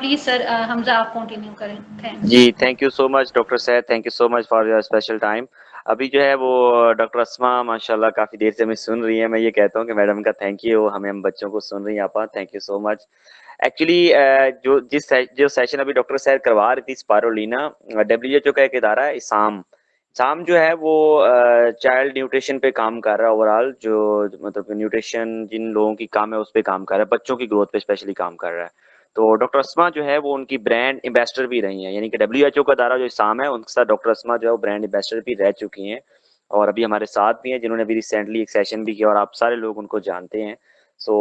Please sir Hamza आप continue करें। Thanks. जी, thank you so much doctor Saeed, thank you so much for your special time. अभी जो है वो डॉक्टर अस्मा माशाल्लाह काफ़ी देर से हमें सुन रही हैं। मैं ये कहता हूँ कि मैडम का थैंक यू, हमें हम बच्चों को सुन रही हैं आपा, thank you so much. Actually जो सेशन अभी डॉक्टर सैद करवा रही थी स्पारुलिना, डब्ल्यूएचओ का एक इदारा है इसाम। इसाम जो है वो चाइल्ड न्यूट्रिशन पे काम कर रहा है ओवरऑल, जो मतलब न्यूट्रिशन जिन लोगों की काम है उस पे काम कर रहा है, बच्चों की ग्रोथ पे स्पेशली काम कर रहा है। तो डॉक्टर अस्मा जो है वो उनकी ब्रांड एम्बेसडर भी रही हैं, यानी कि डब्ल्यूएचओ का दायरा जो इसाम है उनके साथ डॉक्टर अस्मा जो है वो ब्रांड एम्बेसडर भी रह चुकी हैं, और अभी हमारे साथ भी हैं, जिन्होंने अभी रिसेंटली एक सेशन भी किया और आप सारे लोग उनको जानते हैं। सो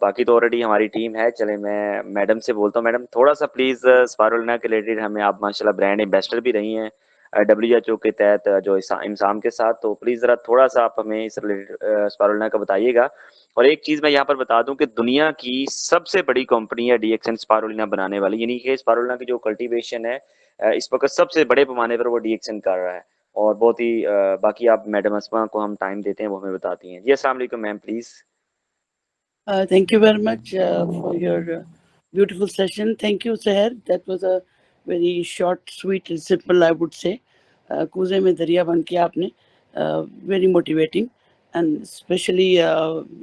बाकी तो ऑलरेडी हमारी टीम है। चले मैं मैडम से बोलता हूँ, मैडम थोड़ा सा प्लीज स्पारुलिना के रिलेटेड, हमें आप माशाल्लाह ब्रांड एम्बेसडर भी रही हैं डब्ल्यूएचओ के तहत जो इमसाम के साथ, तो प्लीज जरा थोड़ा सा आप हमें इस रिलेटेड स्पारुलिना का बताइएगा। और एक चीज मैं यहाँ पर बता दूं कि दुनिया की सबसे बड़ी कंपनी है डीएक्सन स्पारुलिना बनाने वाली, यानी कि स्पारुलिना की जो कल्टीवेशन है इस वक्त सबसे बड़े पैमाने पर वो डीएक्सन कर रहा है। और बहुत ही बाकी आप मैडम अस्मा को हम टाइम देते हैं, वो हमें बताती हैं। जी अस्सलाम वालेकुम ma'am, please. Thank you very much for your beautiful session. Thank you, Seher. That was a very short, sweet, and simple, I would say. कूजे में दरिया बन के आपने very motivating and especially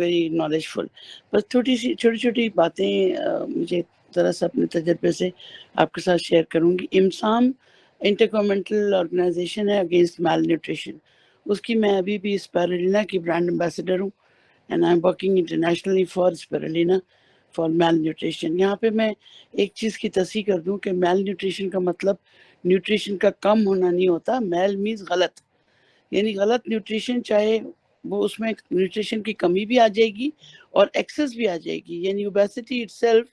very knowledgeful. बस छोटी छोटी बातें मुझे ज़रा सा अपने तजर्बे से आपके साथ शेयर करूँगी। इमसाम इंटरगवर्नमेंटल ऑर्गेनाइजेशन है अगेंस्ट मैल न्यूट्रिशन, उसकी मैं अभी भी स्पारुलिना की ब्रांड एम्बेसडर हूँ and I'm working internationally for spirulina for malnutrition. यहाँ पे मैं एक चीज़ की तस्दीक कर दूँ कि malnutrition का मतलब न्यूट्रिशन का कम होना नहीं होता। mal मीन्स गलत, यानी गलत न्यूट्रिशन, चाहे वो उसमें न्यूट्रिशन की कमी भी आ जाएगी और एक्सेस भी आ जाएगी, यानी obesity itself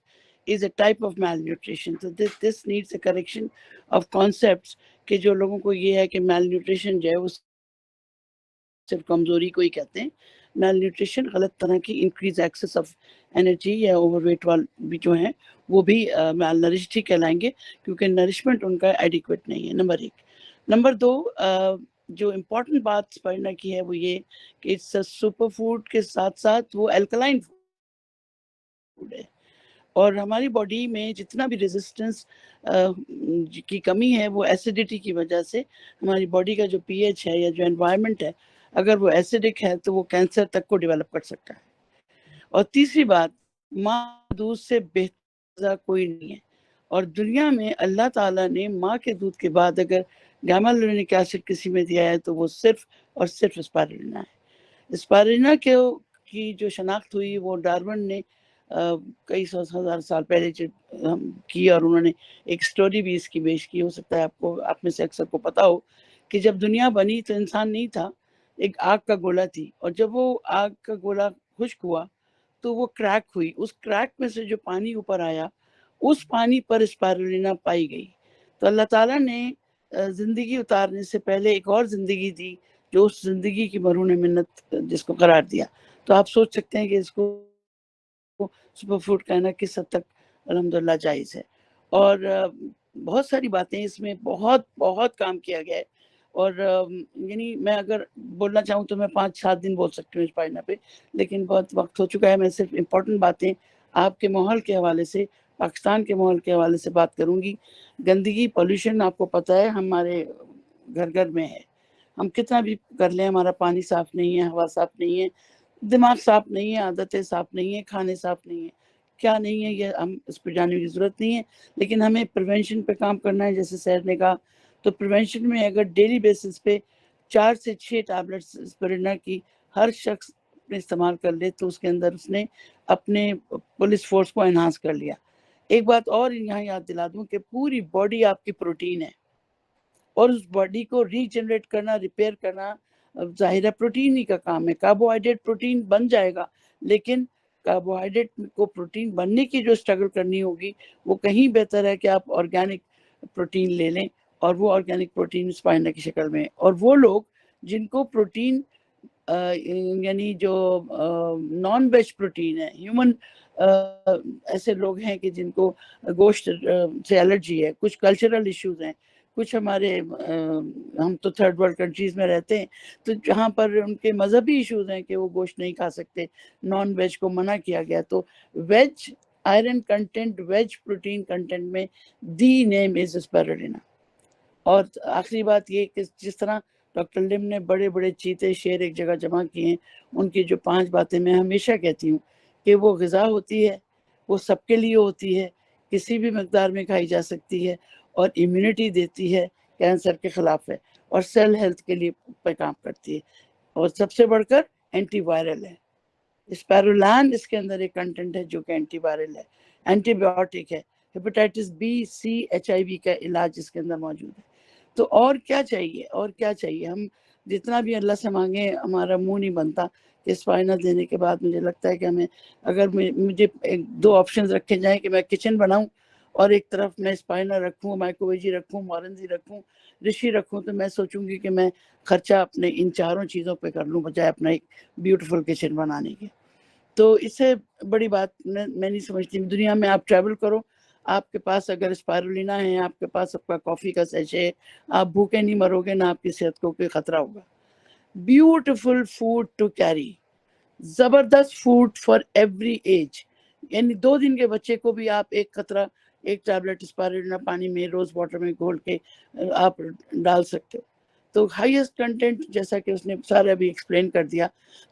is a type of malnutrition. So this needs a correction of concepts कि जो लोगों को ये है कि malnutrition जो है वो सिर्फ कमजोरी को ही कहते हैं। मेल न्यूट्रिशन गलत तरह की इंक्रीज एक्सेस ऑफ एनर्जी या ओवरवेट वाले भी जो हैं वो भी मेल नरिश्ड ही कहलाएंगे, क्योंकि नरिशमेंट उनका एडिक्वेट नहीं है। नंबर एक। नंबर दो, जो इम्पोर्टेंट बात पढ़ना की है वो ये कि इट्स सुपर फूड के साथ साथ वो एल्कलाइन फूड है, और हमारी बॉडी में जितना भी रेजिस्टेंस की कमी है वो एसिडिटी की वजह से, हमारी बॉडी का जो पीएच है या जो एनवायरनमेंट है अगर वो एसिडिक है तो वो कैंसर तक को डेवलप कर सकता है। और तीसरी बात, माँ दूध से बेहतर कोई नहीं है, और दुनिया में अल्लाह ताला ने माँ के दूध के बाद अगर गामा लैक्टोनिक एसिड किसी में दिया है तो वो सिर्फ और सिर्फ स्पारुलिना है। स्पारुलिना की जो शनाख्त हुई वो डार्विन ने कई सौ हजार साल पहले की, और उन्होंने एक स्टोरी भी इसकी पेश की। हो सकता है आपको, आप में से अक्सर को पता हो कि जब दुनिया बनी तो इंसान नहीं था, एक आग का गोला थी, और जब वो आग का गोला खुश्क हुआ तो वो क्रैक हुई, उस क्रैक में से जो पानी ऊपर आया उस पानी पर स्पारुलिना पाई गई। तो अल्लाह ताला ने जिंदगी उतारने से पहले एक और जिंदगी दी, जो उस जिंदगी की मरून मिन्नत जिसको करार दिया। तो आप सोच सकते हैं कि इसको सुपर फूड कहना किस हद तक अल्हम्दुलिल्लाह जायज़ है। और बहुत सारी बातें इसमें बहुत बहुत काम किया गया है, और यानी मैं अगर बोलना चाहूँ तो मैं 5-7 दिन बोल सकती हूँ इस पाइना पे, लेकिन बहुत वक्त हो चुका है। मैं सिर्फ इम्पोर्टेंट बातें आपके माहौल के हवाले से, पाकिस्तान के माहौल के हवाले से बात करूँगी। गंदगी, पॉल्यूशन आपको पता है हमारे घर घर में है, हम कितना भी कर लें हमारा पानी साफ नहीं है, हवा साफ नहीं है, दिमाग साफ नहीं है, आदतें साफ नहीं है, खाने साफ नहीं है। क्या नहीं है ये हम इस पर जाने की ज़रूरत नहीं है, लेकिन हमें प्रिवेंशन पे काम करना है। जैसे सर ने कहा, तो प्रिवेंशन में अगर डेली बेसिस पे 4 से 6 टैबलेट्स स्पिरिना की हर शख्स इस्तेमाल कर ले तो उसके अंदर उसने अपने पुलिस फोर्स को एनहांस कर लिया। एक बात और यहाँ याद दिला दूं कि पूरी बॉडी आपकी प्रोटीन है, और उस बॉडी को रीजनरेट करना, रिपेयर करना जाहिर है प्रोटीन ही का काम है। कार्बोहाइड्रेट प्रोटीन बन जाएगा, लेकिन कार्बोहाइड्रेट को प्रोटीन बनने की जो स्ट्रगल करनी होगी वो कहीं बेहतर है कि आप ऑर्गेनिक प्रोटीन ले लें, और वो ऑर्गेनिक प्रोटीन स्पाइना की शक्ल में। और वो लोग जिनको प्रोटीन यानी जो नॉन वेज प्रोटीन है, ह्यूमन ऐसे लोग हैं कि जिनको गोश्त से एलर्जी है, कुछ कल्चरल इश्यूज हैं, कुछ हमारे हम तो थर्ड वर्ल्ड कंट्रीज में रहते हैं, तो जहाँ पर उनके मजहबी इश्यूज हैं कि वो गोश्त नहीं खा सकते, नॉन वेज को मना किया गया। तो veg iron content, veg protein content में दी नेम इज स्पायरुलिना। और आखिरी बात ये कि जिस तरह डॉक्टर लिम ने बड़े बड़े चीते शेर एक जगह जमा किए हैं, उनकी जो 5 बातें मैं हमेशा कहती हूँ कि वो ग़िज़ा होती है, वो सबके लिए होती है, किसी भी मकदार में खाई जा सकती है और इम्यूनिटी देती है, कैंसर के ख़िलाफ़ है और सेल हेल्थ के लिए पे काम करती है और सबसे बढ़कर एंटीवायरल है। स्पायरुलान इसके अंदर एक कंटेंट है जो कि एंटीवायरल है, एंटीबायोटिक है, हेपेटाइटिस बी, सी, HIV का इलाज इसके अंदर मौजूद है। तो और क्या चाहिए, और क्या चाहिए? हम जितना भी अल्लाह से मांगे हमारा मुंह नहीं बनता कि स्पाइनल देने के बाद मुझे लगता है कि हमें, अगर मुझे एक 2 ऑप्शंस रखे जाएं कि मैं किचन बनाऊं और एक तरफ मैं स्पाइनल रखूं, माइक्रोवेजी रखूं, मॉरेंजी रखूं, ऋषि रखूं, तो मैं सोचूंगी कि मैं खर्चा अपने इन चारों चीज़ों पे कर लूं बजाय अपना एक ब्यूटीफुल किचन बनाने के। तो इससे बड़ी बात मैं नहीं समझती। दुनिया में आप ट्रैवल करो, आपके पास अगर स्पायरुलिना है, आपके पास आपका कॉफ़ी का सैशे है, आप भूखे नहीं मरोगे, ना आपकी सेहत को कोई खतरा होगा। ब्यूटीफुल फूड टू कैरी, ज़बरदस्त फूड फॉर एवरी एज। यानी 2 दिन के बच्चे को भी आप एक खतरा, एक टैबलेट स्पायरुलिना पानी में, रोज़ वाटर में घोल के आप डाल सकते हो। तो हाईएस्ट कंटेंट, जैसा कि उसने सारा अभी एक्सप्लेन कर दिया।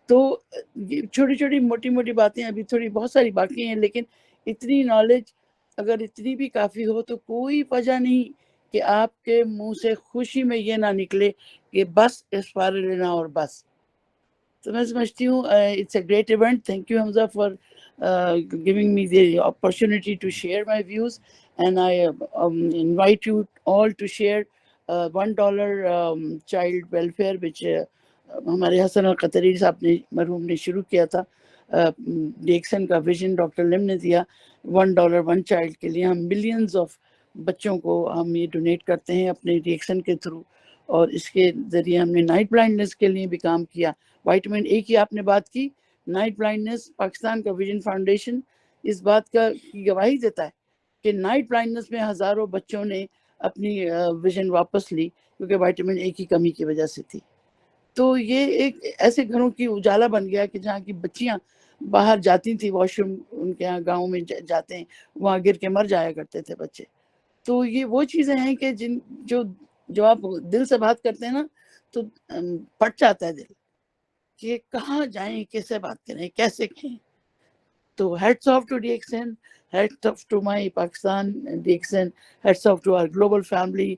तो ये छोटी-छोटी, मोटी-मोटी बातें अभी थोड़ी बहुत सारी बाकी हैं, लेकिन इतनी नॉलेज अगर इतनी भी काफ़ी हो तो कोई वजह नहीं कि आपके मुँह से खुशी में ये ना निकले कि बस स्पायरुलिना और बस। तो मैं समझती हूँ it's a great event. Thank you Hamza for giving me the opportunity to share my views, and I invite you all to share $1 child welfare which हमारे हसन अल कतरी साहब ने, मरहूम ने शुरू किया था। डिएक्सन का विजन डॉक्टर लिम ने दिया। $1 1 चाइल्ड के लिए हम मिलियंस ऑफ बच्चों को हम ये डोनेट करते हैं अपने डिएक्सन के थ्रू, और इसके ज़रिए हमने नाइट ब्लाइंडनेस के लिए भी काम किया। विटामिन ए की आपने बात की, नाइट ब्लाइंडनेस, पाकिस्तान का विजन फाउंडेशन इस बात का गवाही देता है कि नाइट ब्लाइंडनेस में हज़ारों बच्चों ने अपनी विजन वापस ली क्योंकि विटामिन ए की कमी की वजह से थी। तो ये एक ऐसे घरों की उजाला बन गया कि जहाँ की बच्चियाँ बाहर जाती थी वॉशरूम, उनके यहाँ गाँव में जाते हैं, वहाँ गिर के मर जाया करते थे बच्चे। तो ये वो चीज़ें हैं कि जो आप दिल से बात करते हैं ना, तो फट जाता है दिल कि कहाँ जाएं, कैसे बात करें, कैसे कहें। तो heads off to DXN, heads off to my Pakistan DXN, heads off to our global family.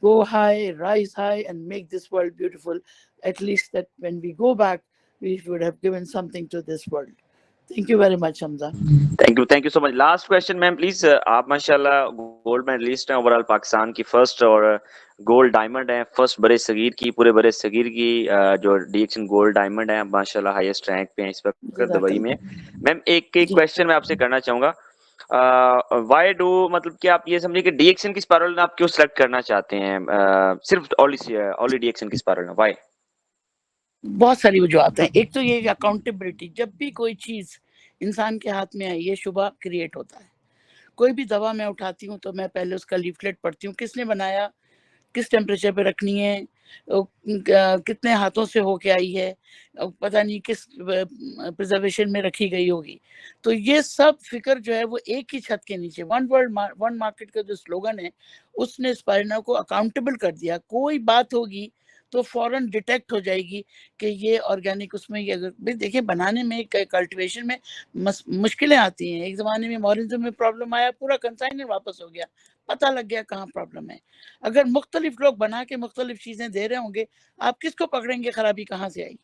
Go high, rise high, and make this world beautiful. At least that when we go back, we would have given something to this world. Thank you very much, Hamza. Thank you so much. Last question ma'am please. आप माशाल्लाह gold medallist हैं overall Pakistan की first, और gold diamond है first बड़े सगीर की, पूरे बड़े सगीर की जो DXN गोल्ड डायमंड है माशाल्लाह, हाईएस्ट रैंक पे हैं इस वक्त दुबई में। मैम एक क्वेश्चन मैं आपसे करना चाहूंगा, वाई डू, मतलब कि आप ये समझिए कि DXN की स्पायरुलिना आप क्यों सेलेक्ट करना चाहते हैं, सिर्फ ओनली DXN की स्पायरुलिना, वाई? बहुत सारी वजूहत हैं। एक तो ये अकाउंटेबिलिटी, जब भी कोई चीज़ इंसान के हाथ में आई है शुबा क्रिएट होता है। कोई भी दवा मैं उठाती हूँ तो मैं पहले उसका लीफलेट पढ़ती हूँ, किसने बनाया, किस टेम्परेचर पे रखनी है, कितने हाथों से होके आई है, पता नहीं किस प्रिजर्वेशन में रखी गई होगी। तो ये सब फिक्र जो है वो एक ही छत के नीचे, वन वर्ल्ड वन मार्केट का जो स्लोगन है, उसने स्पायरुलिना को अकाउंटेबल कर दिया। कोई बात होगी तो फौरन डिटेक्ट हो जाएगी कि ये ऑर्गेनिक, उसमें ये, अगर देखिए बनाने में, कल्टीवेशन में मुश्किलें आती हैं। एक ज़माने में मॉरिज्म में प्रॉब्लम आया, पूरा कंसाइनर वापस हो गया, पता लग गया कहाँ प्रॉब्लम है। अगर मुख्तलिफ लोग बना के मुख्तलिफ चीज़ें दे रहे होंगे, आप किसको पकड़ेंगे खराबी कहाँ से आई?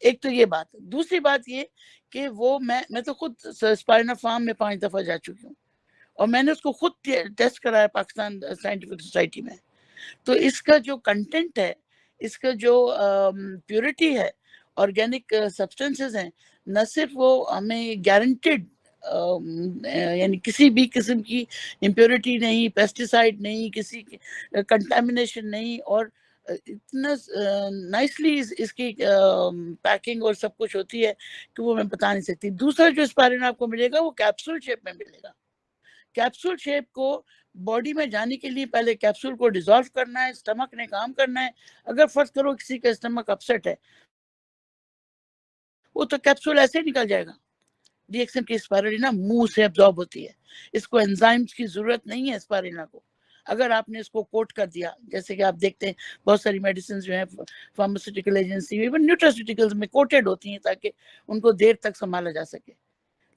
एक तो ये बात। दूसरी बात ये कि वो मैं तो खुद स्पायरुलिना फार्म में 5 दफ़ा जा चुकी हूँ और मैंने उसको खुद टेस्ट कराया पाकिस्तान साइंटिफिक सोसाइटी में। तो इसका जो कंटेंट है, इसका जो प्योरिटी है, ऑर्गेनिक सब्सटेंसेस हैं, न सिर्फ वो हमें गारंटेड, यानी किसी भी किस्म की इम्प्योरिटी नहीं, पेस्टिसाइड नहीं, किसी कंटामिनेशन नहीं, और इतना नाइसली इसकी पैकिंग और सब कुछ होती है कि वो मैं बता नहीं सकती। दूसरा जो स्पायरुलिना आपको मिलेगा वो कैप्सूल शेप में मिलेगा। कैप्सूल शेप को बॉडी में जाने के लिए पहले कैप्सूल को डिसॉल्व करना है, स्टमक ने काम करना है। अगर फर्ज करो किसी का स्टमक अपसेट है, वो तो कैप्सूल ऐसे ही निकल जाएगा। डीएक्सन की स्पाइरुलिना मुंह से एब्जॉर्ब होती है, इसको एंजाइम्स की जरूरत नहीं है स्पाइरुलिना को। अगर आपने इसको कोट कर दिया, जैसे कि आप देखते हैं बहुत सारी मेडिसिन जो है फार्मास्यूटिकल एजेंसी, इवन न्यूट्रास्यूटिकल्स में कोटेड होती हैं ताकि उनको देर तक संभाला जा सके,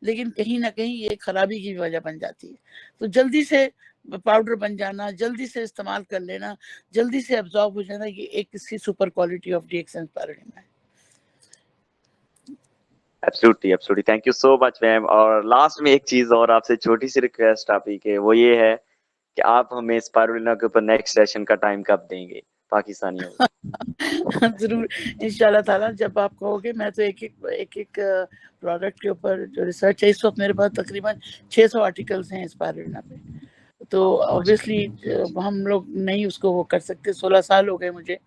लेकिन कहीं ना कहीं ये खराबी की वजह बन जाती है। तो जल्दी से पाउडर बन जाना, जल्दी से इस्तेमाल कर लेना, जल्दी से एब्जॉर्ब हो जाना, ये एक इसकी सुपर क्वालिटी ऑफ डीएक्सन स्पाइरुलिना है। Absolutely absolutely, thank you so much ma'am. और लास्ट में एक चीज और आपसे छोटी सी रिक्वेस्ट आप ही के, वो ये है कि आप हमें स्पाइरुलिना के ऊपर नेक्स्ट सेशन का टाइम कब देंगे पाकिस्तानियों को? जरूर, इंशाल्लाह ताला जब आप कहोगे। मैं तो एक प्रोडक्ट के ऊपर जो रिसर्च है, इस वक्त मेरे पास तकरीबन 600 आर्टिकल्स हैं स्पाइरुलिना पे। तो ऑब्वियसली हम लोग नहीं उसको वो कर सकते। 16 साल हो गए मुझे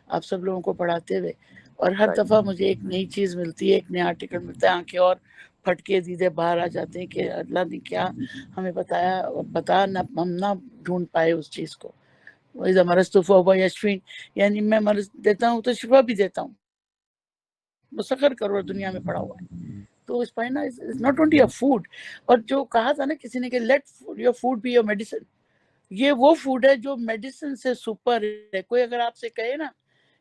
आप सब लोगों को पढ़ाते हुए, और हर दफ़ा मुझे एक नई चीज़ मिलती है, एक नया आर्टिकल मिलता है, आंखें और फटके दीदे बाहर आ जाते हैं कि अल्लाह ने क्या हमें बता ना, हम ना ढूंढ पाए उस चीज़ को। इज़ा मरज़्तु फ़हुवा यशफ़ीन, यानी मैं मर्ज़ देता हूँ तो शिफा भी देता हूँ। मुसख्खर करोड़ दुनिया में पड़ा हुआ है। तो spina is not only a food. और जो कहा था ना किसी ने कि let your food be your medicine, ये वो फूड है जो मेडिसिन से सुपर है। कोई अगर आपसे कहे ना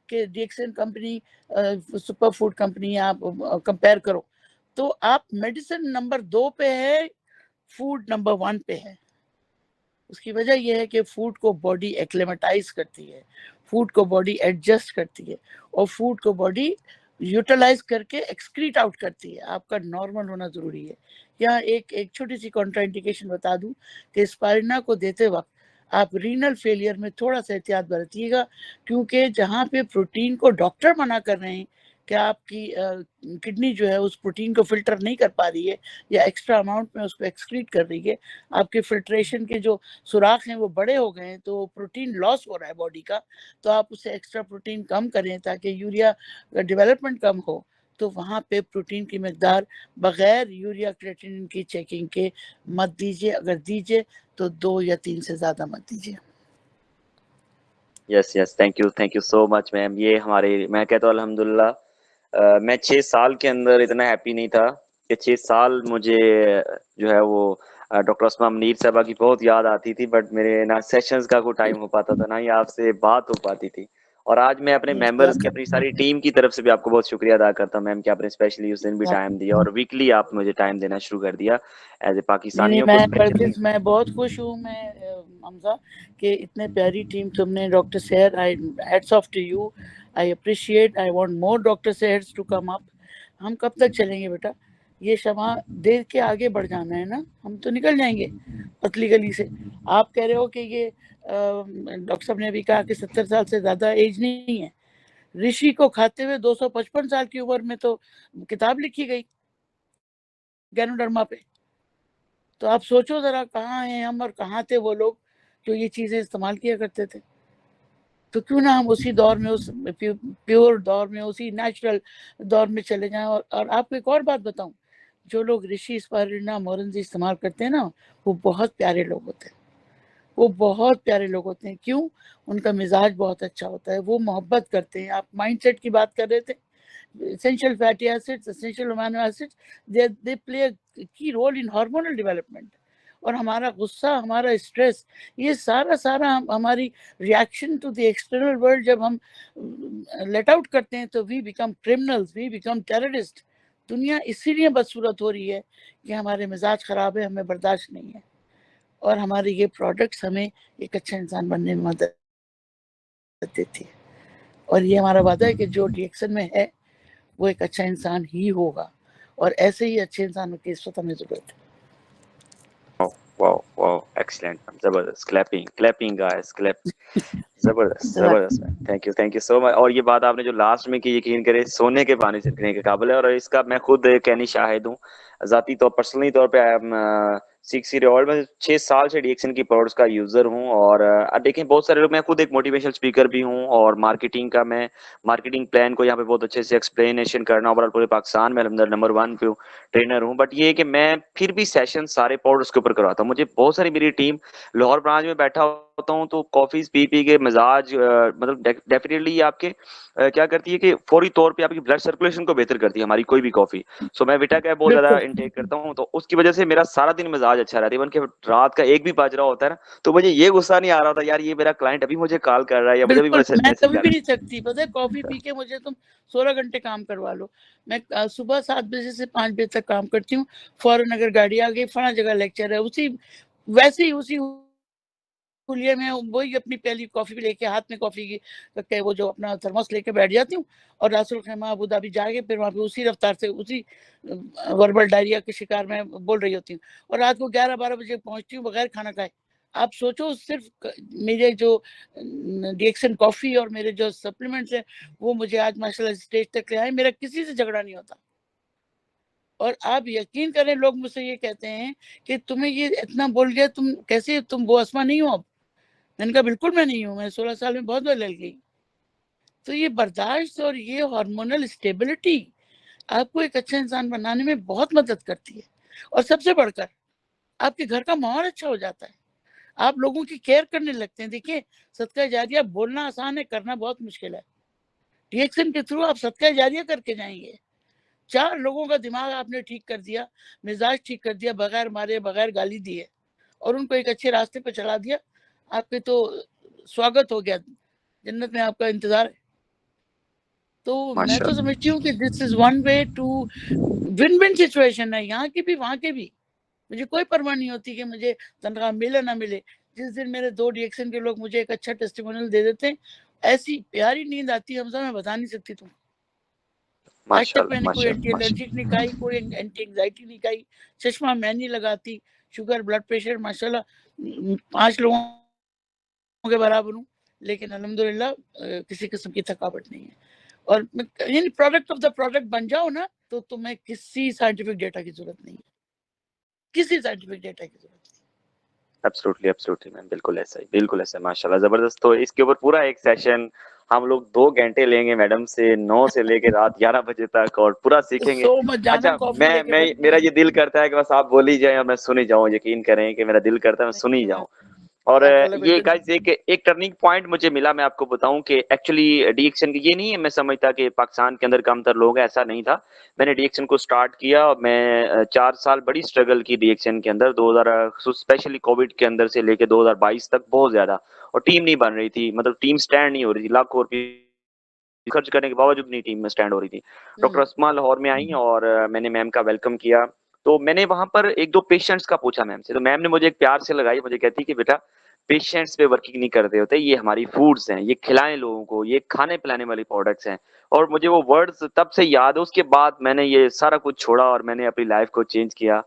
कि डीएक्सन कंपनी सुपर फूड कंपनी आप कंपेयर करो, तो आप मेडिसिन नंबर 2 पे है, फूड नंबर 1 पे है। उसकी वजह यह है कि फूड को बॉडी एक्लेमेटाइज करती है, फूड को बॉडी एडजस्ट करती है, और फूड को बॉडी यूटिलाइज करके एक्सक्रीट आउट करती है। आपका नॉर्मल होना जरूरी है। यहाँ एक छोटी सी कॉन्ट्राइंडिकेशन बता दूं कि स्पाइरुलिना को देते वक्त आप रीनल फेलियर में थोड़ा सा एहतियात बरतिएगा, क्योंकि जहाँ पे प्रोटीन को डॉक्टर मना कर रहे हैं कि आपकी किडनी जो है उस प्रोटीन को फिल्टर नहीं कर पा रही है या एक्स्ट्रा अमाउंट में उसको एक्सक्रीट कर रही है, आपके फिल्ट्रेशन के जो सुराख हैं वो बड़े हो गए हैं, तो प्रोटीन लॉस हो रहा है बॉडी का, तो आप उसे एक्स्ट्रा प्रोटीन कम करें ताकि यूरिया डेवलपमेंट कम हो। तो वहाँ पे प्रोटीन की मकदार बगैर यूरिया क्रिएटिनिन की चेकिंग के मत दीजिए, अगर दीजिए तो 2 या 3 से ज़्यादा मत दीजिए। Yes yes, thank you so much ma'am. ये हमारे, मैं कहता हूँ अल्हम्दुलिल्लाह, मैं 6 साल के अंदर इतना हैप्पी नहीं था कि 6 साल मुझे जो है वो डॉक्टर अस्मा मुनीर साहबा की बहुत याद आती थी, बट मेरे ना सेशंस का कोई टाइम हो पाता था, ना ही आपसे बात हो पाती थी। और आज मैं अपने मेंबर्स की, अपनी सारी टीम की तरफ से भी आपको बहुत शुक्रिया अदा करता हूँ मैम कि आपने स्पेशली उस दिन भी टाइम दिया और वीकली आप मुझे टाइम देना शुरू कर दिया एज ए पाकिस्तानियों को स्पेशली। मैं बहुत खुश हूँ मैं हमजा कि इतने प्यारी टीम तुमने। Doctor Sehar, I hats off to you, I appreciate, I want more doctor Sehars to come up. हम कब तक चलेंगे बेटा, ये शमा देख के आगे बढ़ जाना है ना, हम तो निकल जाएंगे पतली गली से। आप कह रहे हो कि ये डॉक्टर साहब ने भी कहा कि 70 साल से ज्यादा एज नहीं है। ऋषि को खाते हुए 255 साल की उम्र में तो किताब लिखी गई गैनोडर्मा पे। तो आप सोचो जरा, कहाँ हैं हम और कहाँ थे वो लोग जो ये चीजें इस्तेमाल किया करते थे। तो क्यों ना हम उसी दौर में, उस प्योर दौर में, उसी नेचुरल दौर में चले जाएं। और आपको एक और बात बताऊं, जो लोग ऋषि स्पाइरुलिना मोरंजी इस्तेमाल करते हैं ना, वो बहुत प्यारे लोग होते हैं। वो बहुत प्यारे लोग होते हैं। क्यों? उनका मिजाज बहुत अच्छा होता है, वो मोहब्बत करते हैं। आप माइंडसेट की बात कर रहे थे, essential fatty acids, essential amino acids, they play a key role in hormonal development। और हमारा गुस्सा, हमारा स्ट्रेस, ये सारा हमारी reaction to the external world जब हम लेट आउट करते हैं तो we become criminals, we become terrorist. दुनिया इसीलिए बदसूरत हो रही है कि हमारे मिजाज खराब है, हमें बर्दाश्त नहीं है। और हमारे ये प्रोडक्ट्स हमें एक अच्छा इंसान बनने में मदद देती है। और ये हमारा वादा है कि जो डीएक्सन में है वो एक अच्छा इंसान ही होगा, और ऐसे ही अच्छे इंसानों की इस वक्त हमें जरूरत है। वाओ वाओ, एक्सीलेंट, जबरदस्त, क्लैपिंग गाइस, क्लैप, जबरदस्त ma'am, thank you so much. और ये बात आपने जो लास्ट में की, यकीन करें सोने के पानी छिड़कने के काबिल है, और इसका मैं खुद कहनी शाहिद हूँ जाती तौर, पर्सनली तौर पे। आई एम 6 ईयर ओल्ड, मैं 6 साल से डीएक्सन की प्रोडक्ट्स का यूजर हूँ। और देखें बहुत सारे लोग, मैं खुद एक मोटिवेशनल स्पीकर भी हूँ, और मार्केटिंग का मैं मार्केटिंग प्लान को यहाँ पे बहुत अच्छे से एक्सप्लेनेशन करना, ओवरऑल पूरे पाकिस्तान में अल्हम्दुलिल्लाह नंबर 1 पे ट्रेनर हूँ। बट ये है कि मैं फिर भी सेशन सारे प्रोडक्ट्स के ऊपर करवाता हूँ। मुझे बहुत सारी, मेरी टीम लाहौर ब्रांच में बैठा होता हूँ तो कॉफीज पी पी के मिजाज मतलब डेफिनेटली आपके क्या करती है कि फौरी तौर पे आपकी ब्लड सर्कुलेशन को बेहतर करती है हमारी कोई भी कॉफी। सो मैं विटा का बहुत ज्यादा बिल्कुल इंटेक करता हूँ, तो उसकी वजह से मेरा सारा दिन मिजाज अच्छा रहता है। इवन कि रात का 1 भी बज रहा होता है ना, तो मुझे ये गुस्सा नहीं आ रहा था यार ये मेरा क्लाइंट अभी मुझे कॉल कर रहा है या मुझे अभी बिल्कुल, मैसेज मैं कभी कर भी रहा नहीं थकती, पता है कॉफी पी के मुझे तुम 16 घंटे काम करवा लो। मैं सुबह 7 बजे से 5 बजे तक काम करती हूँ। फौरन अगर गाड़ी आ गई, फला जगह लेक्चर है, उसी वैसे ही उसी हुलिये में वही अपनी पहली कॉफी भी लेके हाथ में कॉफी की वो जो अपना थर्मस लेके बैठ जाती हूँ और रासुल खैमा अबू धाबी जाके फिर वहाँ पे उसी रफ्तार से उसी वर्बल डायरिया के शिकार में बोल रही होती हूँ और रात को 11-12 बजे पहुंचती हूँ बगैर खाना खाए। आप सोचो, सिर्फ मेरे जो डिएक्शन कॉफी और मेरे जो सप्लीमेंट्स है वो मुझे आज माशाल्लाह स्टेज तक ले आए। मेरा किसी से झगड़ा नहीं होता। और आप यकीन करें, लोग मुझसे ये कहते हैं कि तुम्हें ये इतना बोल गया, तुम कैसे, तुम वो अस्मा नहीं हो अब? मैंने कहा बिल्कुल मैं नहीं हूँ, मैं 16 साल में बहुत बदल गई। तो ये बर्दाश्त और ये हार्मोनल स्टेबिलिटी आपको एक अच्छा इंसान बनाने में बहुत मदद करती है। और सबसे बढ़कर आपके घर का माहौल अच्छा हो जाता है, आप लोगों की केयर करने लगते हैं। देखिए, सदका जारिया बोलना आसान है, करना बहुत मुश्किल है। रिएक्शन के थ्रू आप सदका जारिया करके जाएंगे। 4 लोगों का दिमाग आपने ठीक कर दिया, मिजाज ठीक कर दिया, बगैर मारे बगैर गाली दिए, और उनको एक अच्छे रास्ते पर चला दिया। आपके तो स्वागत हो गया, जन्नत में आपका इंतजार है। तो मैं तो समझती हूँ कि this is one way to win win situation है, यहाँ की भी वहाँ के भी। मुझे कोई परवाह नहीं होती कि मुझे तनख्वाह मिले ना मिले। जिस दिन मेरे 2 रिएक्शन के लोग मुझे एक अच्छा टेस्टिमोनियल दे देते हैं, ऐसी प्यारी नींद आती है हमजा, मैं बता नहीं सकती तुम। आज तक मैंने कोई एंटी एलर्जिक नहीं खाई, कोई एंटी एंजाइटी नहीं खाई, चश्मा मैं नहीं लगाती, शुगर ब्लड प्रेशर माशाल्लाह 5 लोगों के बराबर हूँ, लेकिन अल्हम्दुलिल्लाह किसी किस्म की थकावट नहीं है। और यानी प्रोडक्ट ऑफ द प्रोडक्ट बन जाओ ना, तो तुम्हें किसी साइंटिफिक डेटा की जरूरत नहीं है, किसी साइंटिफिक डेटा की जरूरत नहीं। एब्सोल्युटली मैम, बिल्कुल ऐसा ही, बिल्कुल ऐसा। माशाल्लाह जबरदस्त। तो इसके ऊपर पूरा एक सेशन हम लोग 2 घंटे लेंगे मैडम से, 9 से लेके रात 11 बजे तक, और पूरा सीखेंगे। सो मत जाना, अच्छा, कॉफी लेके मैं बैठना मेरा है। ये दिल करता है कि बस आप बोल ही जाएं और मैं सुन ही जाऊं। यकीन करें कि मेरा दिल करता है मैं सुन ही जाऊं। और जज़ाकल्लाह ये बेटा। गाइस एक टर्निंग पॉइंट मुझे मिला, मैं आपको बताऊं कि एक्चुअली डीएक्शन की ये नहीं है मैं समझता कि पाकिस्तान के अंदर कमतर लोग हैं, ऐसा नहीं था। मैंने डीएक्शन को स्टार्ट किया और मैं 4 साल बड़ी स्ट्रगल की डीएक्शन के अंदर, 2000 स्पेशली कोविड के अंदर से लेके 2022 तक बहुत ज्यादा। और टीम नहीं बन रही थी, मतलब टीम स्टैंड नहीं हो रही थी, लाखों रुपए खर्च करने के बावजूद नहीं टीम में स्टैंड हो रही थी। डॉक्टर अस्मा लाहौर में आई और मैंने मैम का वेलकम किया। तो मैंने वहां पर 1-2 पेशेंट्स का पूछा मैम से, तो मैम ने मुझे एक प्यार से लगाई, मुझे कहती कि बेटा पेशेंट्स पे वर्किंग नहीं करते होते, ये हमारी फूड्स हैं, ये खिलाएं लोगों को, ये खाने पिलाने वाली प्रोडक्ट्स हैं। और मुझे वो वर्ड्स तब से याद है। उसके बाद मैंने ये सारा कुछ छोड़ा और मैंने अपनी लाइफ को चेंज किया।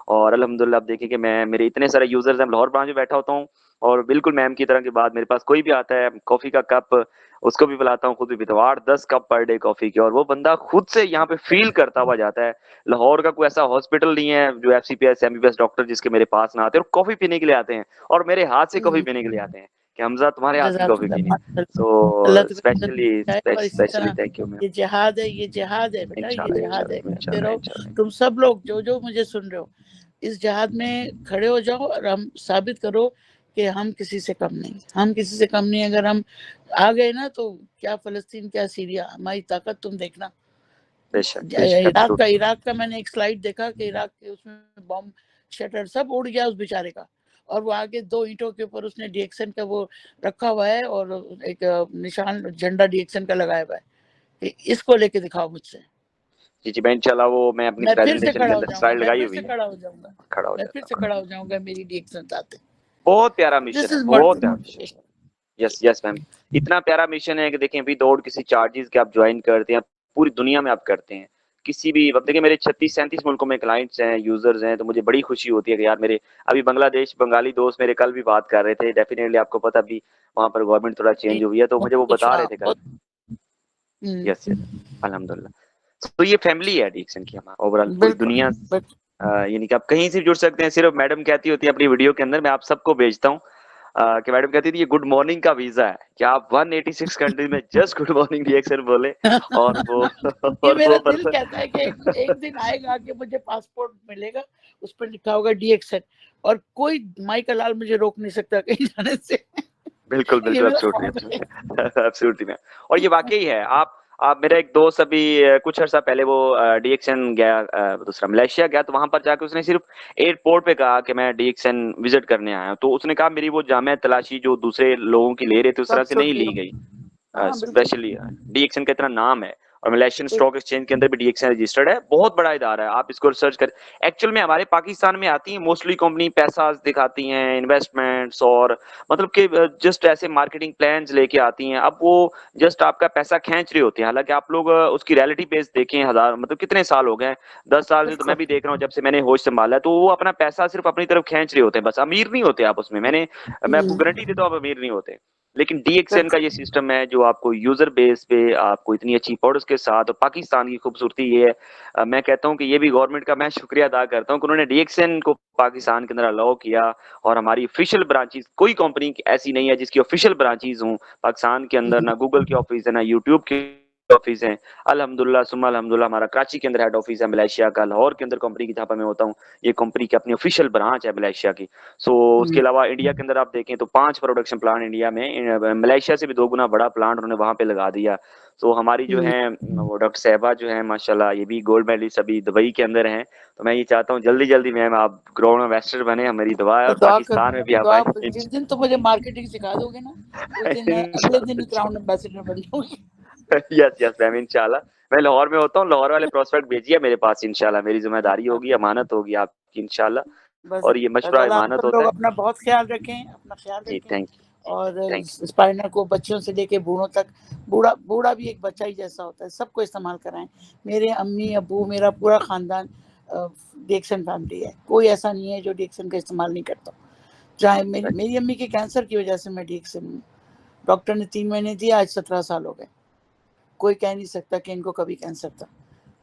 और अल्हम्दुलिल्लाह अब देखिए कि मैं, मेरे इतने सारे यूजर्स हैं, लाहौर ब्रांच में बैठा होता हूँ और बिल्कुल मैम की तरह की बात, मेरे पास कोई भी आता है कॉफी का कप उसको भी पिलाता हूँ, खुद भी पीता हूँ 8-10 कप पर डे कॉफी के। और वो बंदा खुद से यहाँ पे फील करता हुआ जाता है। लाहौर का कोई ऐसा हॉस्पिटल नहीं है जो एफसीपीएस एमबीबीएस डॉक्टर जिसके मेरे पास ना आते और कॉफी पीने के लिए आते हैं, और मेरे हाथ से कॉफी पीने के लिए आते हैं कि हमजा तुम्हारे हाथ की कॉफी पीनी। अल्लाह सो तुम्हें जन्नत में जाए। और इसी स्पेशली तरह थैंक यू मैम। ये जिहाद है, ये जिहाद है बेटा, ये इंशाल्लाह जिहाद है। इंशाल्लाह करते इंशाल्लाह रहो। इंशाल्लाह। तुम सब लोग जो जो मुझे सुन रहे हो, इस जिहाद में खड़े हो जाओ और हम साबित करो कि हम किसी से कम नहीं, हम किसी से कम नहीं। अगर हम आ गए ना, तो क्या फलस्तीन, क्या सीरिया, हमारी ताकत तुम देखना। बेशक इराक का मैंने एक स्लाइड देखा कि इराक के उसमें बॉम्ब शटर सब उड़ गया उस बेचारे का, और वो आगे 2 ईंटों के ऊपर उसने डीएक्शन का वो रखा हुआ है और एक निशान झंडा डीएक्शन का लगाया हुआ है कि इसको लेके दिखाओ मुझसे। जी जी मैं इंशाल्लाह वो मैं अपनी मैं फिर से प्रेजेंटेशन के खड़ा हो अंदर जाऊंगा, स्लाइड मैं लगाई फिर हुई से है, खड़ा हो जाऊंगा, खड़ा हो मैं फिर जाता से हूँ। खड़ा हो जाऊंगा मेरी डीएक्शन आते। बहुत प्यारा मिशन दिस है, इज बहुत प्यारा mission. Motivation. Yes yes ma'am, इतना प्यारा मिशन है कि देखें विदाउट किसी चार्जेस के आप ज्वाइन करते हैं, पूरी दुनिया में आप करते हैं किसी भी वक्त। देखिए मेरे 36-37 मुल्कों में क्लाइंट्स हैं, यूजर्स हैं, तो मुझे बड़ी खुशी होती है कि यार मेरे अभी बांग्लादेश बंगाली दोस्त मेरे कल भी बात कर रहे थे। डेफिनेटली आपको पता भी वहां पर गवर्नमेंट थोड़ा चेंज हुई है, तो मुझे वो बता रहे थे कल। यस यस अल्हम्दुलिल्लाह। तो ये फैमिली है एडिक्शन की हमारा ओवरऑल पूरी बिल्कुल दुनिया। बिल्कुल। यानी कि आप कहीं से भी जुड़ सकते हैं, सिर्फ मैडम कहती होती है अपनी वीडियो के अंदर मैं आप सबको भेजता हूँ। कि मैडम कहती थी ये गुड मॉर्निंग का वीजा है कि आप 186 कंट्री में जस्ट गुड मॉर्निंग रिएक्शन बोले और वो ये और मेरा वो दिल कहता है कि एक दिन आएगा कि मुझे पासपोर्ट मिलेगा, उस पर लिखा होगा DXN, और कोई माइकल लाल मुझे रोक नहीं सकता कहीं जाने से। बिल्कुल ये बिल्कुल मेरा ख्वाब है। Absolutely absolutely ma'am. और ये वाकई है। आप मेरा एक दोस्त अभी कुछ अर्सा पहले वो डीएक्सन गया, दूसरा मलेशिया गया, तो वहां पर जाकर उसने सिर्फ एयरपोर्ट पे कहा कि मैं डीएक्सन विजिट करने आया हूं। तो उसने कहा मेरी वो जामे तलाशी जो दूसरे लोगों की ले रहे थे उस तरह सब से छुट नहीं गई ली होगी। गई। हाँ बिल्कुल। स्पेशली डीएक्सन का इतना नाम है और मलेशियन एक स्टॉक एक्सचेंज के अंदर भी डीएक्सन रजिस्टर्ड है, बहुत बड़ा इदारा है, आप इसको रिसर्च कर। एक्चुअल में हमारे पाकिस्तान में आती है मोस्टली कंपनी पैसा दिखाती हैं, इन्वेस्टमेंट्स और मतलब कि जस्ट ऐसे मार्केटिंग प्लान्स लेके आती हैं। अब वो जस्ट आपका पैसा खींच रही होती है। हालांकि आप लोग उसकी रियलिटी बेस देखें, हजार मतलब कितने साल हो गए, 10 साल से तो मैं बिल्कुल। भी देख रहा हूँ जब से मैंने होश संभाला है, तो वो अपना पैसा सिर्फ अपनी तरफ खींच रहे होते हैं, बस अमीर नहीं होते आप उसमें। मैं आपको गारंटी देता हूँ आप अमीर नहीं होते। लेकिन डीएक्सएन का बिल्कुल। ये सिस्टम है जो आपको यूजर बेस पे आपको इतनी अच्छी प्रोडक्ट्स के साथ, और पाकिस्तान की खूबसूरती ये है, मैं कहता हूँ कि ये भी गवर्नमेंट का मैं शुक्रिया अदा करता हूँ कि उन्होंने डीएक्सएन को पाकिस्तान के अंदर अलाउ किया। और हमारी ऑफिशियल ब्रांचेस, कोई कंपनी ऐसी नहीं है जिसकी ऑफिशियल ब्रांचेस हों पाकिस्तान के अंदर, ना गूगल की ऑफिस है ना यूट्यूब की ऑफिस है। अल्हम्दुलिल्लाह सुम्मा अल्हम्दुलिल्लाह हमारा कराची के अंदर हेड ऑफिस है, मलेशिया का लाहौर के अंदर कंपनी की जहाँ पर मैं होता हूँ, ये कंपनी की अपनी ऑफिशियल ब्रांच है मलेशिया की। सो उसके अलावा इंडिया के अंदर आप देखें तो 5 प्रोडक्शन प्लांट इंडिया में, मलेशिया से भी 2 गुना बड़ा प्लांट उन्होंने वहां पे लगा दिया। सो हमारी जो है वो डॉक्टर साहबा जो है माशाल्लाह, ये भी गोल्ड मेडलिस्ट अभी दुबई के अंदर हैं। तो मैं ये चाहता हूँ जल्दी जल्दी मैम आप ग्राउंड इन्वेस्टर बने, मेरी दुआ है, तो और पाकिस्तान में भी आप दुआ आए। जिस दिन तो मुझे मार्केटिंग सिखा दोगे ना, उस दिन मैं अगले दिन क्राउन एम्बेसडर बन जाऊंगी। यस यस मैम इंशाल्लाह। मैं लाहौर में होता हूँ, लाहौर वाले प्रोस्पेक्ट भेजिए मेरे पास इंशाल्लाह, मेरी जिम्मेदारी होगी, अमानत होगी आपकी इंशाल्लाह। बस और ये बस मशवरा अल्लाह आप अमानत सब होता लोग है। अपना बहुत ख्याल रखें, अपना ख्याल जी रखें। थैंक और थैंक स्पाइनर को बच्चों से लेके बूढ़ों तक, बूढ़ा बूढ़ा भी एक बच्चा ही जैसा होता है, सबको इस्तेमाल कराएं। मेरे अम्मी अबू मेरा पूरा खानदान डिएक्सन फैमिली है, कोई ऐसा नहीं है जो डिएक्सन का इस्तेमाल नहीं करता। चाहे मेरी अम्मी के कैंसर की वजह से मैं डिएक्सन हूँ, डॉक्टर ने 3 महीने दिया, आज 17 साल हो गए, कोई कह नहीं सकता कि इनको कभी कैंसर था।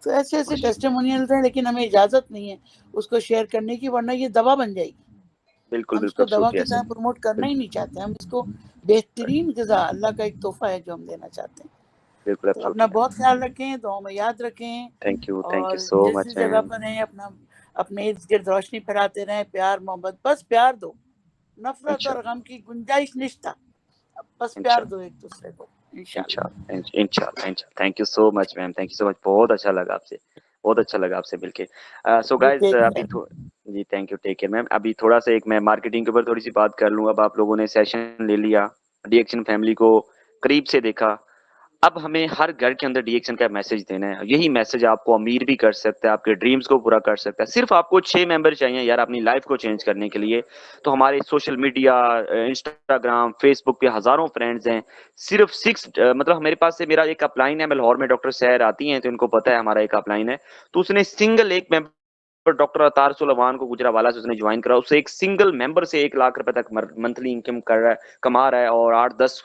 तो ऐसे ऐसे टेस्टिमोनियल्स हैं, लेकिन हमें इजाजत नहीं है उसको शेयर करने की, वरना ये दवा बन जाएगी। बिल्कुल हम बिल्कुल इसको दवा एब्सोल्युटली की यस तरह प्रमोट करना ही नहीं चाहते, हम इसको बेहतरीन ग़िज़ा, अल्लाह का एक तोहफा है जो हम देना चाहते हैं। बिल्कुल तो अपना एब्सोल्युटली बहुत ख्याल रखें, दुआओं में याद रखें, थैंक यू और सो जिस मच जिस जगह मैम। पर हैं अपना अपने इर्द गिर्द रोशनी फैलाते रहें, प्यार मोहब्बत, बस प्यार दो, नफरत और इंशाल्लाह गम की गुंजाइश निश्ता, बस प्यार दो इंशाल्लाह एक दूसरे को, इंशाल्लाह। इंशाल्लाह इंशाल्लाह इंशाल्लाह। Thank you so much ma'am, thank you so much, बहुत अच्छा लगा आपसे, बहुत अच्छा लगा आपसे मिलके। सो यू गाइस टेक अभी केयर। जी thank you, take care ma'am. अभी थोड़ा सा एक मैं मार्केटिंग के ऊपर थोड़ी सी बात कर लूँ। अब आप लोगों ने सेशन ले लिया, डीएक्सन फैमिली को करीब से देखा, अब हमें हर घर के अंदर डीएक्सन का मैसेज देना है। यही मैसेज आपको अमीर भी कर सकता है, आपके ड्रीम्स को पूरा कर सकता है। सिर्फ आपको 6 मेंबर चाहिए यार अपनी लाइफ को चेंज करने के लिए। तो हमारे सोशल मीडिया, इंस्टाग्राम, फेसबुक पे हजारों फ्रेंड्स हैं। सिर्फ 6 मतलब मेरे पास से मेरा एक अपलाइन है, मैं लाहौर में डॉक्टर सहर आती हैं तो इनको पता है हमारा एक अपलाइन है। तो उसने सिंगल एक मेंबर डॉक्टर अतार सुलेमान को गुजरावाला से उसने ज्वाइन करा, उससे एक सिंगल मेंबर से 1 लाख रुपए तक मंथली इनकम कर रहा है, कमा रहा है, और 8-10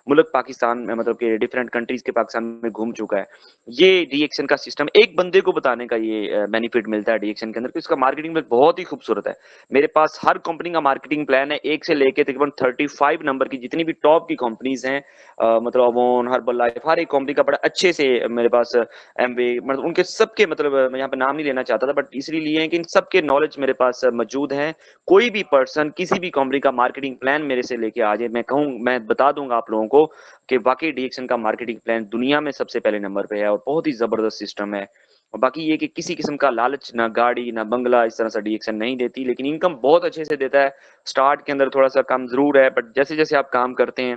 मुल्क पाकिस्तान में मतलब कि डिफरेंट कंट्रीज के पाकिस्तान में घूम चुका है। ये डीएक्सन का सिस्टम एक बंदे को बताने का ये बेनिफिट मिलता है डीएक्सन के अंदर कि इसका मार्केटिंग में बहुत ही खूबसूरत है। मेरे पास हर कंपनी का मार्केटिंग प्लान है, 1 से लेके तकरीबन 35 नंबर की जितनी भी टॉप की कंपनीज हैं, मतलब अवोन, हर्बल लाइफ, हर एक कंपनी का बड़ा अच्छे से मेरे पास एमवे, मतलब उनके सबके, मतलब मैं यहाँ पे नाम नहीं लेना चाहता था बट इसलिए लिए हैं कि इन सबके नॉलेज मेरे पास मौजूद है। कोई भी पर्सन किसी भी कंपनी का मार्केटिंग प्लान मेरे से लेके आ जाए, मैं कहूँ, मैं बता दूंगा आप लोगों को कि वाकई डीएक्सन का मार्केटिंग प्लान दुनिया में सबसे पहले नंबर पे है और बहुत ही जबरदस्त सिस्टम है। और बाकी ये कि किसी किस्म का लालच, ना गाड़ी ना बंगला, इस तरह से डीएक्सन नहीं देती, लेकिन इनकम बहुत अच्छे से देता है। स्टार्ट के अंदर थोड़ा सा कम जरूर है, बट जैसे जैसे आप काम करते हैं,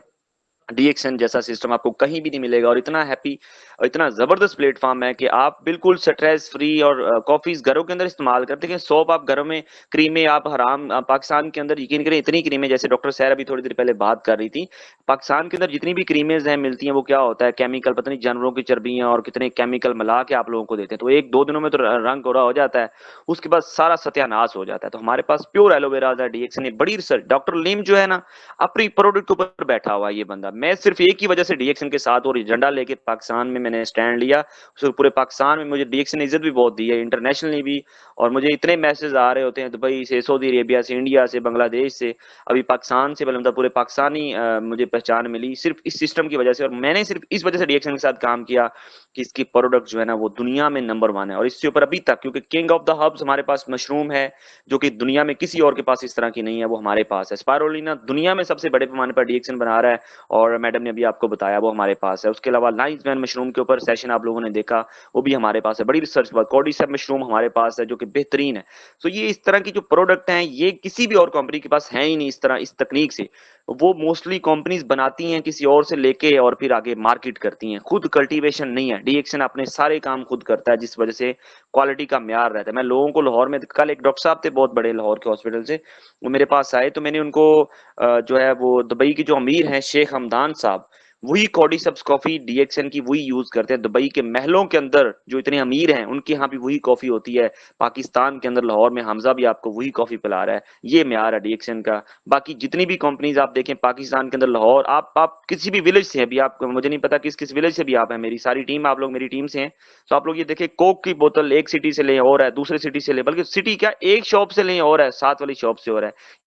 डीएक्सन जैसा सिस्टम आपको कहीं भी नहीं मिलेगा। और इतना हैप्पी और इतना जबरदस्त प्लेटफॉर्म है कि आप बिल्कुल स्ट्रेस फ्री, और कॉफीज घरों के अंदर इस्तेमाल करते हैं, सोप आप घरों में, क्रीमें आप हराम, पाकिस्तान के अंदर यकीन करें इतनी क्रीमें, जैसे डॉक्टर सैर अभी थोड़ी देर पहले बात कर रही थी, पाकिस्तान के अंदर जितनी भी क्रीमेज हैं मिलती हैं, वो क्या होता है, केमिकल, पता नहीं जानवरों की चर्बियां और कितने केमिकल मिला के आप लोगों को देते हैं। तो 1-2 दिनों में तो रंग गोरा हो जाता है, उसके बाद सारा सत्यानाश हो जाता है। तो हमारे पास प्योर एलोवेरा है, डीएक्सन, बड़ी रिसर्च, डॉक्टर लीम जो है ना, अपनी प्रोडक्ट के ऊपर बैठा हुआ है ये बंदा, मैं सिर्फ एक ही वजह से डीएक्सन के साथ और झंडा लेके पाकिस्तान में मैंने स्टैंड लिया। सिर्फ पूरे पाकिस्तान में मुझे डीएक्सन ने इज्जत भी बहुत दी है, इंटरनेशनली भी। और मुझे इतने मैसेज आ रहे होते हैं दुबई से, सऊदी अरेबिया से, इंडिया से, बांग्लादेश से, अभी पाकिस्तान से, मतलब पूरे पाकिस्तानी मुझे पहचान मिली सिर्फ इस सिस्टम की वजह से। और मैंने सिर्फ इस वजह से डीएक्सन के साथ काम किया कि इसकी प्रोडक्ट जो है ना वो दुनिया में नंबर 1 है। और इससे ऊपर अभी तक, क्योंकि किंग ऑफ द हब्स हमारे पास मशरूम है जो कि दुनिया में किसी और के पास इस तरह की नहीं है, वो हमारे पास है। स्पाइरुलिना दुनिया में सबसे बड़े पैमाने पर डीएक्सन बना रहा है और मैडम ने अभी आपको बताया वो हमारे पास है। उसके अलावा लाइन्स मैन मशरूम के ऊपर सेशन आप लोगों ने देखा, वो भी हमारे पास है। बड़ी रिसर्च के बाद कॉर्डिसेप मशरूम हमारे पास है जो कि बेहतरीन है। तो ये इस तरह की जो प्रोडक्ट हैं ये किसी भी और कंपनी के पास है ही नहीं इस तरह, इस तकनीक से। वो मोस्टली कंपनीज बनाती हैं किसी और से लेके और फिर आगे मार्केट करती हैं, खुद कल्टीवेशन नहीं है। डीएक्सन अपने सारे काम खुद करता है जिस वजह से क्वालिटी का म्यार रहता है। मैं लोगों को लाहौर में, कल एक डॉक्टर साहब थे बहुत बड़े लाहौर के हॉस्पिटल से, वो मेरे पास आए तो मैंने उनको जो है वो दुबई के जो अमीर हैं शेख हमदान साहब, वही कॉर्डिसेप्स कॉफी डीएक्सन की वही यूज करते हैं। दुबई के महलों के अंदर जो इतने अमीर हैं उनके यहाँ भी वही कॉफी होती है। पाकिस्तान के अंदर लाहौर में हमजा भी आपको वही कॉफी पिला रहा है। ये म्यार है डीएक्सन का। बाकी जितनी भी कंपनीज आप देखें पाकिस्तान के अंदर, लाहौर, आप किसी भी विलेज से हैं, अभी आप, मुझे नहीं पता किस किस विलेज से भी आप हैं, मेरी सारी टीम, आप लोग मेरी टीम से हैं, तो आप लोग ये देखें कोक की बोतल एक सिटी से ले और है, दूसरे सिटी से ले, बल्कि सिटी क्या एक शॉप से ले और है, साथ वाली शॉप से और है।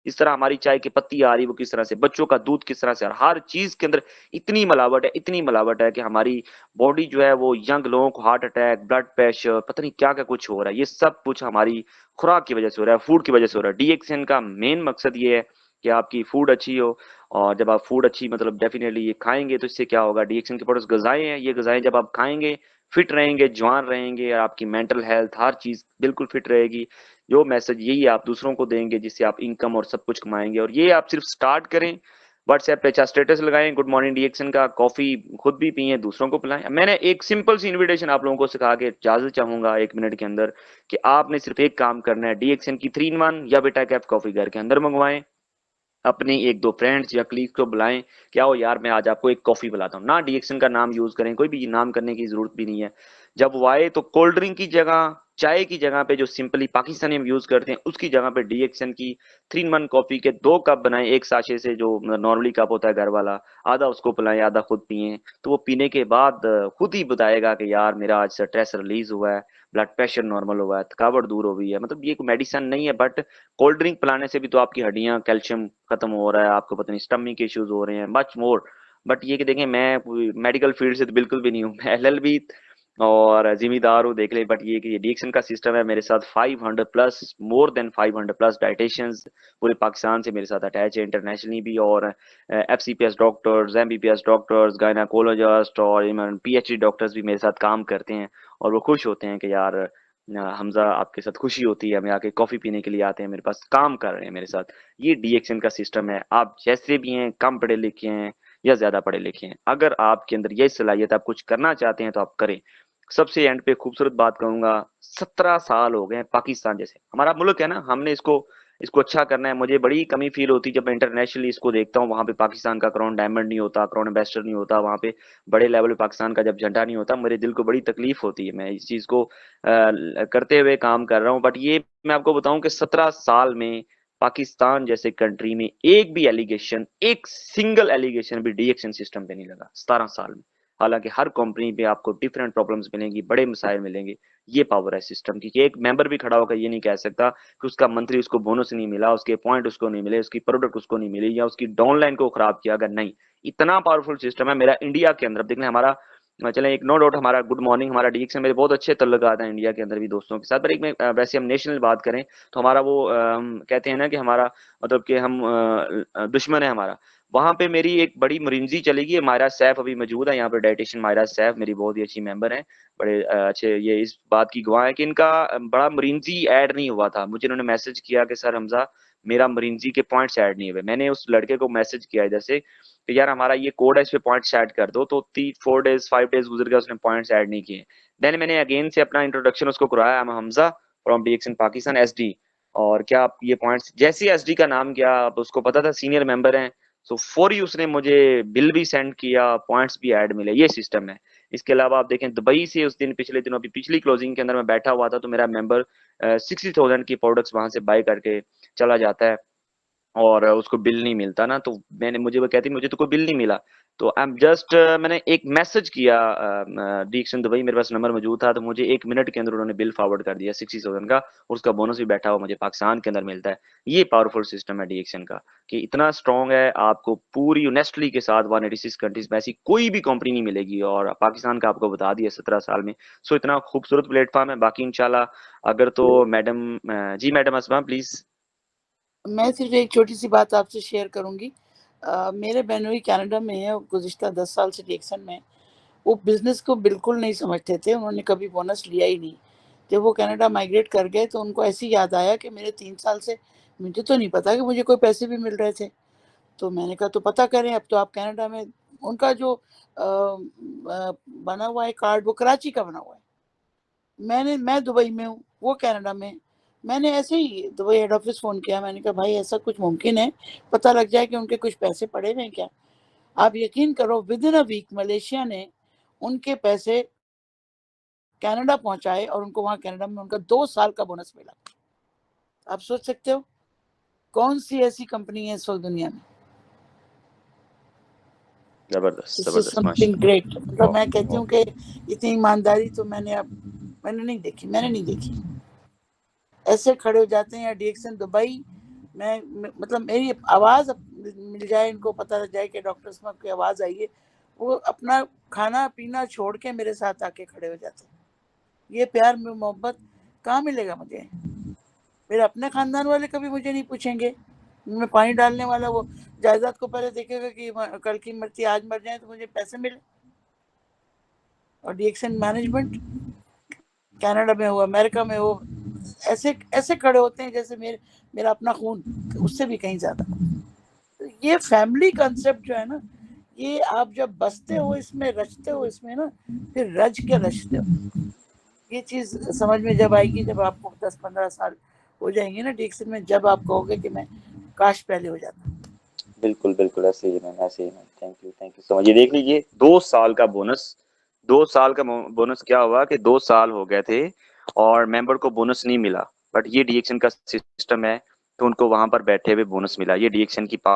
इस तरह हमारी चाय की पत्ती आ रही वो किस तरह से, बच्चों का दूध किस तरह से, और हर चीज के अंदर इतनी मिलावट है, इतनी मिलावट है कि हमारी बॉडी जो है वो यंग लोगों को हार्ट अटैक, ब्लड प्रेशर, पता नहीं क्या क्या कुछ हो रहा है। ये सब कुछ हमारी खुराक की वजह से हो रहा है, फूड की वजह से हो रहा है। डीएक्सन का मेन मकसद ये है कि आपकी फूड अच्छी हो। और जब आप फूड अच्छी, मतलब डेफिनेटली ये खाएंगे तो इससे क्या होगा, डीएक्सन के प्रोडक्ट्स गजाएं हैं, ये गजाएं जब आप खाएंगे फिट रहेंगे, जवान रहेंगे, और आपकी मेंटल हेल्थ हर चीज बिल्कुल फिट रहेगी। जो मैसेज यही आप दूसरों को देंगे जिससे आप इनकम और सब कुछ कमाएंगे। और ये आप सिर्फ स्टार्ट करें, व्हाट्सएप पे चाहे स्टेटस लगाएं गुड मॉर्निंग डीएक्सन का, कॉफी खुद भी पिए, दूसरों को पिलाएं। मैंने एक सिंपल सी इनविटेशन आप लोगों को सिखा के इजाजत चाहूंगा 1 मिनट के अंदर, कि आपने सिर्फ एक काम करना है, डीएक्सन की 3-in-1 या बेटा कैफ कॉफी घर के अंदर मंगवाएं, अपने 1-2 फ्रेंड्स या कलीग को बुलाएं, क्या हो यार मैं आज आपको एक कॉफी पिलाता हूँ ना, डीएक्सन का नाम यूज करें, कोई भी नाम करने की जरूरत भी नहीं है। जब वो आए तो कोल्ड ड्रिंक की जगह, चाय की जगह पे जो सिंपली पाकिस्तानी हम यूज करते हैं उसकी जगह पे डीएक्सन की 3-in-1 कॉफी के 2 कप बनाएं, एक साशे से जो नॉर्मली कप होता है घर वाला, आधा उसको पिलाएं, आधा खुद पिए। तो वो पीने के बाद खुद ही बताएगा कि यार मेरा आज स्ट्रेस रिलीज हुआ है, ब्लड प्रेशर नॉर्मल हुआ है, थकावट दूर हो गई है। मतलब ये कोई मेडिसिन नहीं है, बट कोल्ड ड्रिंक पिलाने से भी तो आपकी हड्डियां, कैल्शियम खत्म हो रहा है, आपको पता नहीं स्टमक के इश्यूज हो रहे हैं, मच मोर। बट ये कि देखें, मैं मेडिकल फील्ड से तो बिल्कुल भी नहीं हूँ, मैं एलएलबी और जिम्मेदार हूँ देख ले। बट ये कि ये डीएक्सन का सिस्टम है, मेरे साथ 500 प्लस, मोर देन 500 प्लस डाइटेशियंस पूरे पाकिस्तान से मेरे साथ अटैच है, इंटरनेशनली भी। और FCPS doctors, MBBS doctors, gynaecologist और इवन पीएचडी डॉक्टर्स भी मेरे साथ काम करते हैं। और वो खुश होते हैं कि यार हमजा आपके साथ खुशी होती है, हमें आके कॉफी पीने के लिए आते हैं, मेरे पास काम कर रहे हैं मेरे साथ। ये डीएक्सन का सिस्टम है। आप जैसे भी हैं, कम पढ़े लिखे हैं या ज्यादा पढ़े लिखे हैं, अगर आपके अंदर यही सलाहियत, आप कुछ करना चाहते हैं तो आप करें। सबसे एंड पे खूबसूरत बात कहूंगा, 17 साल हो गए हैं पाकिस्तान जैसे हमारा मुल्क है ना, हमने इसको इसको अच्छा करना है। मुझे बड़ी कमी फील होती है जब मैं इंटरनेशनली इसको देखता हूँ, वहां पे पाकिस्तान का क्राउन डायमंड नहीं होता, क्राउन एम्बेसडर नहीं होता, वहां पे बड़े लेवल पे पाकिस्तान का जब झंडा नहीं होता, मेरे दिल को बड़ी तकलीफ होती है। मैं इस चीज को करते हुए काम कर रहा हूँ। बट ये मैं आपको बताऊं कि 17 साल में पाकिस्तान जैसे कंट्री में एक भी एलिगेशन, एक सिंगल एलिगेशन भी डीएक्सन सिस्टम पे नहीं लगा 17 साल में। हालांकि हर कंपनी पे आपको डिफरेंट प्रॉब्लम्स मिलेंगी, बड़े मसाइल मिलेंगे। ये पावर है सिस्टम की कि एक मेंबर भी खड़ा होकर ये नहीं कह सकता कि उसका मंत्री उसको बोनस नहीं मिला, उसके पॉइंट उसको नहीं मिले, उसकी प्रोडक्ट उसको नहीं मिली, या उसकी डाउनलाइन को खराब किया अगर नहीं। इतना पावरफुल सिस्टम है मेरा इंडिया के अंदर। अब देख लें हमारा, चले एक नो डाउट हमारा गुड मॉर्निंग, हमारा डीएक्सन मेरे बहुत अच्छे तल्लुकात हैं इंडिया के अंदर भी दोस्तों के साथ। पर एक में वैसे हम नेशनल बात करें तो हमारा वो हम कहते हैं ना कि हमारा मतलब कि हम दुश्मन है हमारा। वहां पे मेरी एक बड़ी मरीजी चलेगी, मायरा सैफ अभी मौजूद है यहाँ पे, डाइटिशियन मायरा सैफ मेरी बहुत ही अच्छी मेंबर है, बड़े अच्छे ये इस बात की गवाह है कि इनका बड़ा मरीजी ऐड नहीं हुआ था। मुझे इन्होंने मैसेज किया कि सर हमजा मेरा मरीजी के पॉइंट्स ऐड नहीं हुए। मैंने उस लड़के को मैसेज किया इधर से कि यार हमारा ये कोड है, इस पे पॉइंट्स ऐड कर दो। तो 4 डेज 5 डेज गुजर गया, उसने पॉइंट्स ऐड नहीं किए। देन मैंने अगेन से अपना इंट्रोडक्शन उसको करवाया, I'm हमजा फ्रॉम डीएक्सन पाकिस्तान एसडी, और क्या आप ये पॉइंट्स, जैसे एसडी का नाम किया, अब उसको पता था सीनियर मेंबर हैं, सो फौरी उसने मुझे बिल भी सेंड किया, पॉइंट्स भी ऐड मिले। ये सिस्टम है। इसके अलावा आप देखें दुबई से उस दिन पिछले दिनों, अभी पिछली क्लोजिंग के अंदर मैं बैठा हुआ था, तो मेरा मेंबर 60,000 की प्रोडक्ट्स वहां से बाय करके चला जाता है। और उसको बिल नहीं मिलता ना, तो मुझे वो कहती मुझे तो कोई बिल नहीं मिला, तो आई एम जस्ट मैंने एक मैसेज किया डीएक्शन दुबई, मेरे पास नंबर मौजूद था, तो मुझे 1 मिनट के अंदर उन्होंने बिल फॉरवर्ड कर दिया 60,000 का, और उसका बोनस भी बैठा हुआ मुझे पाकिस्तान के अंदर मिलता है। ये पावरफुल सिस्टम है डीएक्शन का, कि इतना स्ट्रॉन्ग है, आपको पूरी नेस्टली के साथ 186 कंट्रीज में ऐसी कोई भी कंपनी नहीं मिलेगी, और पाकिस्तान का आपको बता दिया 17 साल में। सो इतना खूबसूरत प्लेटफॉर्म है। बाकी इंशाल्लाह अगर तो madam ji madam Asma please. मैं सिर्फ एक छोटी सी बात आपसे शेयर करूंगी। मेरे बहनोई कनाडा में है, गुज़िश्ता 10 साल से डीएक्शन में। वो बिजनेस को बिल्कुल नहीं समझते थे, उन्होंने कभी बोनस लिया ही नहीं। जब वो कनाडा माइग्रेट कर गए तो उनको ऐसी याद आया कि मेरे 3 साल से मुझे तो नहीं पता कि मुझे कोई पैसे भी मिल रहे थे। तो मैंने कहा तो पता करें, अब तो आप कनाडा में। उनका जो बना हुआ है कार्ड, वो कराची का बना हुआ है। मैं दुबई में हूँ, वो कनाडा में। मैंने ऐसे ही दुबई हेड ऑफिस फ़ोन किया, मैंने कहा भाई ऐसा कुछ मुमकिन है, पता लग जाए कि उनके कुछ पैसे पड़े हुए हैं क्या? आप यकीन करो, within a week Malaysia ने उनके पैसे कनाडा पहुंचाए, और उनको वहां कनाडा में उनका 2 साल का बोनस मिला। आप सोच सकते हो कौन सी ऐसी कंपनी है इस वक्त दुनिया में? जबरदस्त दिस इज जबरदस्त समथिंग माशाल्लाह। ग्रेट। मतलब मैं कहती हूँ कि इतनी ईमानदारी तो मैंने नहीं देखी। ऐसे खड़े हो जाते हैं। या डीएक्शन दुबई मतलब मेरी आवाज मिल जाए, इनको पता लग जाए कि डॉक्टर अस्मा की आवाज आई है, वो अपना खाना पीना छोड़ के मेरे साथ आके खड़े हो जाते हैं। ये प्यार में मोहब्बत कहाँ मिलेगा मुझे? मेरे अपने खानदान वाले कभी मुझे नहीं पूछेंगे। मैं पानी डालने वाला वो जायदाद को पहले देखेगा कि कल की मरती आज मर जाए तो मुझे पैसे मिले। और डीएक्शन मैनेजमेंट कनाडा में हो, अमेरिका में हो, ऐसे ऐसे खड़े होते हैं जैसे मेरा अपना खून, उससे भी कहीं ज्यादा। तो ये फैमिली कंसेप्ट जो है ना, ये आप जब बसते हो इसमें, रचते हो इसमें ना, फिर रच के रचते हो। ये चीज समझ में जब आएगी, जब आपको 10-15 साल हो जाएंगे ना डीएक्शन में, जब आप कहोगे कि मैं काश पहले हो जाता। बिल्कुल बिल्कुल ऐसे ही मैम, ऐसे ही ma'am. Thank you so much. ये देख लीजिए 2 साल का बोनस, 2 साल का बोनस क्या हुआ कि 2 साल हो गए थे और मेंबर को बोनस नहीं मिला, बट ये डीएक्शन का सिस्टम है, तो उनको वहां पर बैठे हुए बोनस मिला। ये डीएक्शन की